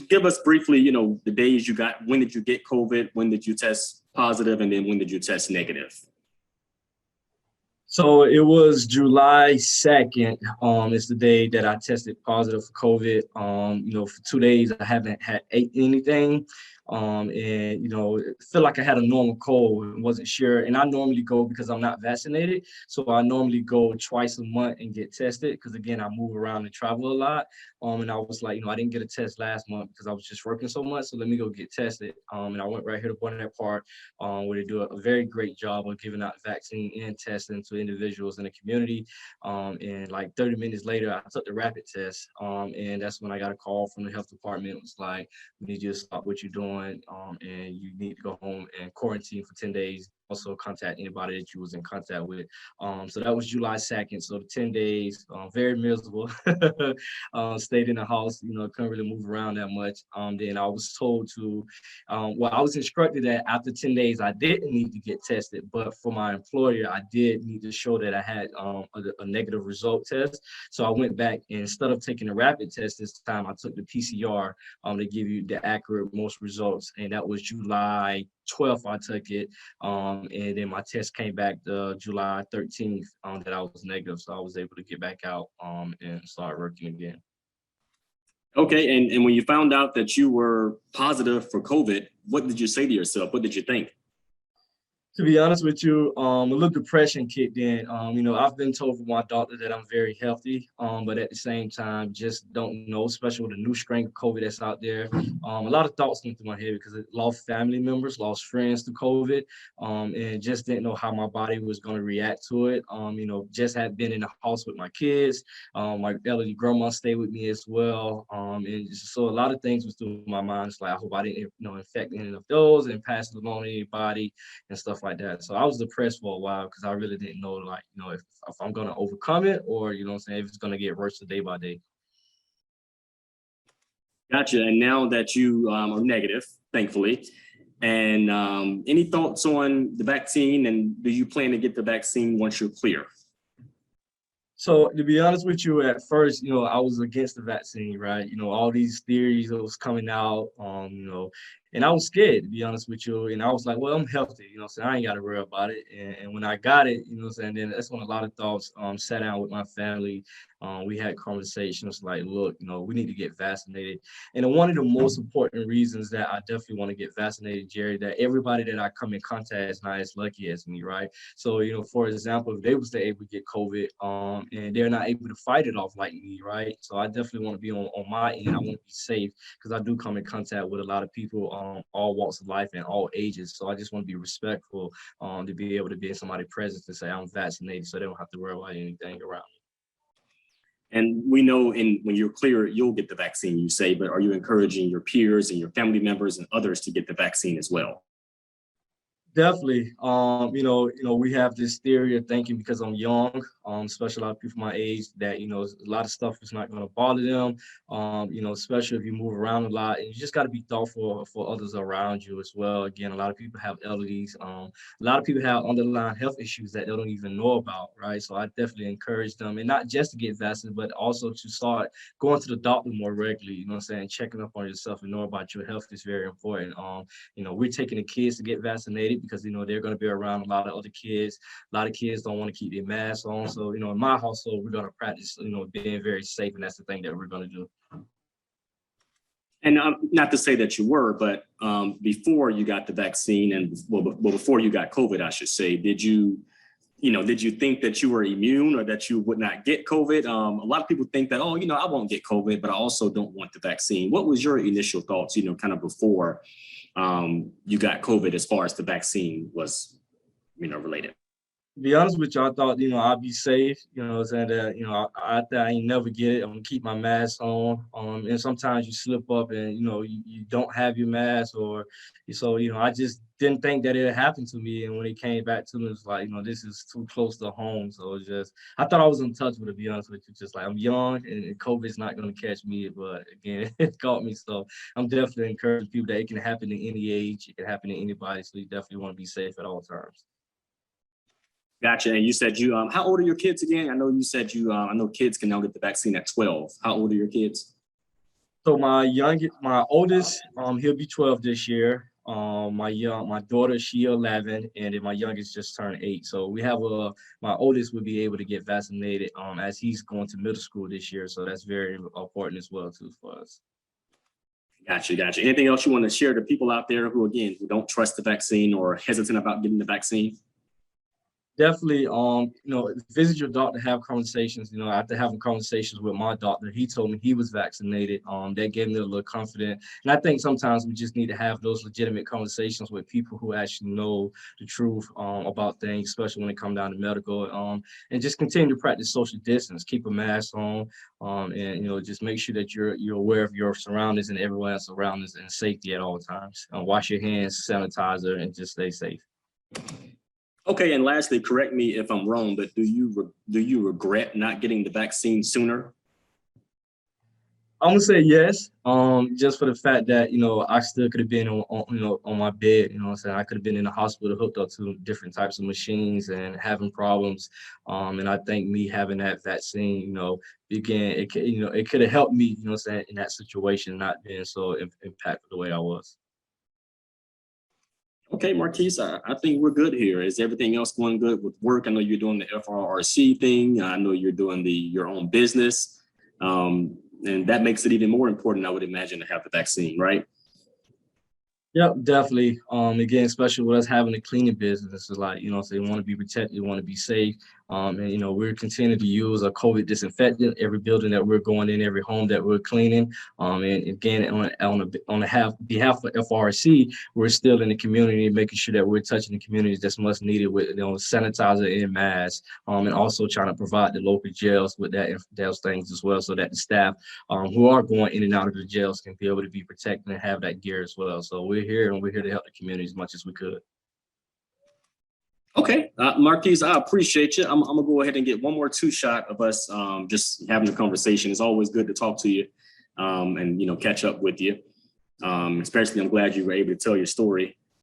give us briefly, the days you got, when did you get COVID? When did you test positive? And then when did you test negative? So it was July 2nd. It's the day that I tested positive for COVID. For 2 days I haven't had ate anything. And feel like I had a normal cold and wasn't sure. And I normally go because I'm not vaccinated. So I normally go twice a month and get tested because again, I move around and travel a lot. And I was like, I didn't get a test last month because I was just working so much. So let me go get tested. And I went right here to Bonnet Park, where they do a very great job of giving out vaccine and testing to individuals in the community. And like 30 minutes later, I took the rapid test. And that's when I got a call from the health department. It was like, we need you to stop what you're doing. And you need to go home and quarantine for 10 days. Also contact anybody that you was in contact with. So that was July 2nd. So the 10 days, very miserable. Stayed in the house, couldn't really move around that much. Then I was told to, I was instructed that after 10 days, I didn't need to get tested, but for my employer, I did need to show that I had a negative result test. So I went back and instead of taking a rapid test this time, I took the PCR to give you the accurate most results. And that was July 12th, I took it. And then my test came back July 13th that I was negative. So I was able to get back out and start working again. Okay, and when you found out that you were positive for COVID, what did you say to yourself? What did you think? To be honest with you, a little depression kicked in. I've been told from my doctor that I'm very healthy, but at the same time, just don't know, especially with the new strain of COVID that's out there. A lot of thoughts went through my head because I lost family members, lost friends to COVID, and just didn't know how my body was going to react to it. Just had been in the house with my kids. My elderly grandma stayed with me as well. And so a lot of things was through my mind. It's like, I hope I didn't, infect any of those and pass it along to anybody and stuff like that. So I was depressed for a while because I really didn't know, if I'm going to overcome it or, if it's going to get worse day by day. Gotcha. And now that you are negative, thankfully, and any thoughts on the vaccine, and do you plan to get the vaccine once you're clear? So to be honest with you, at first, I was against the vaccine, right? All these theories that was coming out, and I was scared, to be honest with you. And I was like, well, I'm healthy, so I ain't got to worry about it. And when I got it, then that's when a lot of thoughts sat down with my family. We had conversations like, look, we need to get vaccinated. And one of the most important reasons that I definitely want to get vaccinated, Jerry, that everybody that I come in contact is not as lucky as me, right? So, for example, if they was able to get COVID and they're not able to fight it off like me, right? So I definitely want to be on my end. I want to be safe because I do come in contact with a lot of people, all walks of life and all ages. So I just want to be respectful to be able to be in somebody's presence to say I'm vaccinated so they don't have to worry about anything around me. And we know when you're clear, you'll get the vaccine, you say, but are you encouraging your peers and your family members and others to get the vaccine as well? Definitely. We have this theory of thinking because I'm young, especially a lot of people my age, that, a lot of stuff is not going to bother them, especially if you move around a lot. And you just got to be thoughtful for others around you as well. Again, a lot of people have elderlies. A lot of people have underlying health issues that they don't even know about, right? So I definitely encourage them, and not just to get vaccinated, but also to start going to the doctor more regularly, checking up on yourself and know about your health is very important. We're taking the kids to get vaccinated because, they're going to be around a lot of other kids. A lot of kids don't want to keep their masks on. So, in my household, we're going to practice, being very safe. And that's the thing that we're going to do. And not to say that you were, but before you got the vaccine and before you got COVID, I should say, did you think that you were immune or that you would not get COVID? A lot of people think that, I won't get COVID, but I also don't want the vaccine. What was your initial thoughts, kind of before you got COVID as far as the vaccine was, related? To be honest with you, I thought, I'd be safe, that, I thought I ain't never get it. I'm gonna keep my mask on. And sometimes you slip up and, you don't have your mask so, I just didn't think that it happened to me. And when it came back to me, it's like, this is too close to home. So it's just, I thought I was untouchable, to be honest with you. Just like, I'm young and COVID's not going to catch me, but again, it caught me. So I'm definitely encouraging people that it can happen at any age. It can happen to anybody. So you definitely want to be safe at all times. Gotcha. And you said how old are your kids again? I know you said I know kids can now get the vaccine at 12. How old are your kids? So my oldest, he'll be 12 this year. My daughter, she 11, and then my youngest just turned 8. So we have my oldest will be able to get vaccinated, as he's going to middle school this year. So that's very important as well too for us. Gotcha, gotcha. Anything else you want to share to people out there who, again, who don't trust the vaccine or hesitant about getting the vaccine? Definitely, visit your doctor, have conversations. After having conversations with my doctor, he told me he was vaccinated. That gave me a little confidence. And I think sometimes we just need to have those legitimate conversations with people who actually know the truth about things, especially when it comes down to medical. And just continue to practice social distance, keep a mask on, and just make sure that you're aware of your surroundings and everyone else around us and safety at all times. Wash your hands, sanitizer, and just stay safe. Okay, and lastly, correct me if I'm wrong, but do you regret not getting the vaccine sooner? I'm gonna say yes, just for the fact that I still could have been on my bed. What I'm saying, I could have been in the hospital hooked up to different types of machines and having problems. And I think me having that vaccine, it could have helped me. What I'm saying, in that situation, not being so impactful the way I was. Okay, Marquise, I think we're good here. Is everything else going good with work? I know you're doing the FRRC thing. I know you're doing your own business. And that makes it even more important, I would imagine, to have the vaccine, right? Yep, definitely. Again, especially with us having a cleaning business, it's like, so you want to be protected, you want to be safe. And we're continuing to use a COVID disinfectant every building that we're going in, every home that we're cleaning. And again, on behalf of FRC, we're still in the community, making sure that we're touching the communities that's much needed with sanitizer and masks, and also trying to provide the local jails with those things as well, so that the staff who are going in and out of the jails can be able to be protected and have that gear as well. So we're here to help the community as much as we could. Okay, Marquise, I appreciate you. I'm gonna go ahead and get one more shot of us just having a conversation. It's always good to talk to you and catch up with you. Especially, I'm glad you were able to tell your story